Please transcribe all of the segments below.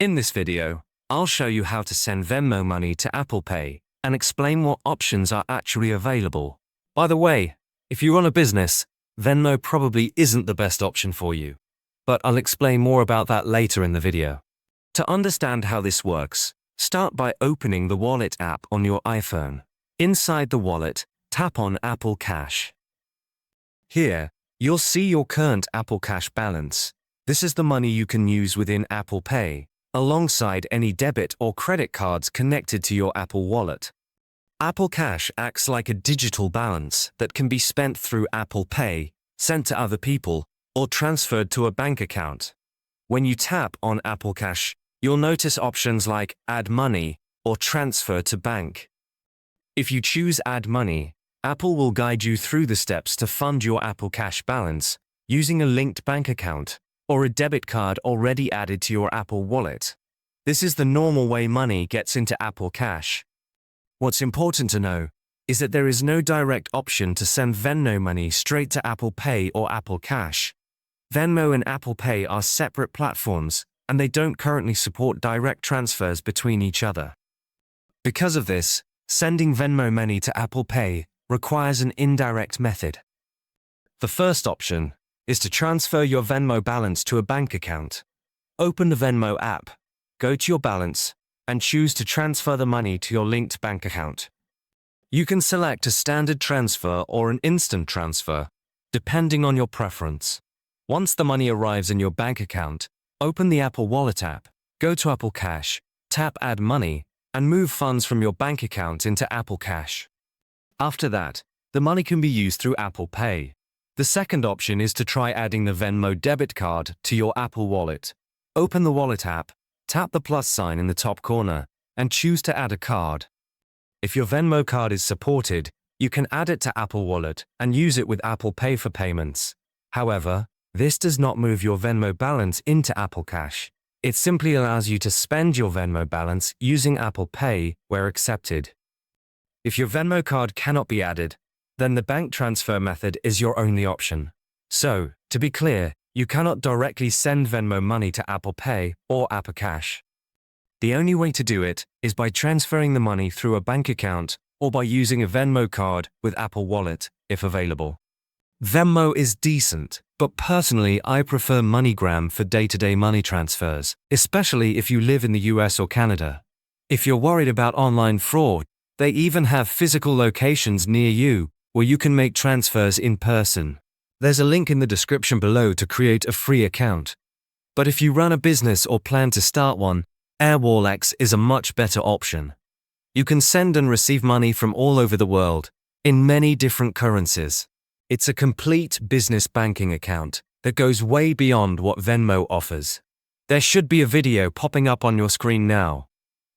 In this video, I'll show you how to send Venmo money to Apple Pay and explain what options are actually available. By the way, if you run a business, Venmo probably isn't the best option for you, but I'll explain more about that later in the video. To understand how this works, start by opening the Wallet app on your iPhone. Inside the wallet, tap on Apple Cash. Here, you'll see your current Apple Cash balance. This is the money you can use within Apple Pay, alongside any debit or credit cards connected to your Apple Wallet. Apple Cash acts like a digital balance that can be spent through Apple Pay, sent to other people, or transferred to a bank account. When you tap on Apple Cash, you'll notice options like Add Money or Transfer to Bank. If you choose Add Money, Apple will guide you through the steps to fund your Apple Cash balance using a linked bank account or a debit card already added to your Apple Wallet. This is the normal way money gets into Apple Cash. What's important to know is that there is no direct option to send Venmo money straight to Apple Pay or Apple Cash. Venmo and Apple Pay are separate platforms, and they don't currently support direct transfers between each other. Because of this, sending Venmo money to Apple Pay requires an indirect method. The first option is to transfer your Venmo balance to a bank account. Open the Venmo app, go to your balance, and choose to transfer the money to your linked bank account. You can select a standard transfer or an instant transfer, depending on your preference. Once the money arrives in your bank account, open the Apple Wallet app, go to Apple Cash, tap Add Money, and move funds from your bank account into Apple Cash. After that, the money can be used through Apple Pay. The second option is to try adding the Venmo debit card to your Apple Wallet. Open the Wallet app, tap the plus sign in the top corner, and choose to add a card. If your Venmo card is supported, you can add it to Apple Wallet and use it with Apple Pay for payments. However, this does not move your Venmo balance into Apple Cash. It simply allows you to spend your Venmo balance using Apple Pay where accepted. If your Venmo card cannot be added, then the bank transfer method is your only option. So, to be clear, you cannot directly send Venmo money to Apple Pay or Apple Cash. The only way to do it is by transferring the money through a bank account or by using a Venmo card with Apple Wallet, if available. Venmo is decent, but personally I prefer MoneyGram for day-to-day money transfers, especially if you live in the US or Canada. If you're worried about online fraud, they even have physical locations near you where you can make transfers in person. There's a link in the description below to create a free account. But if you run a business or plan to start one, AirWallex is a much better option. You can send and receive money from all over the world, in many different currencies. It's a complete business banking account that goes way beyond what Venmo offers. There should be a video popping up on your screen now.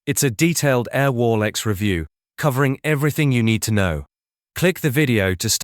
It's a detailed AirWallex review, covering everything you need to know. Click the video to start.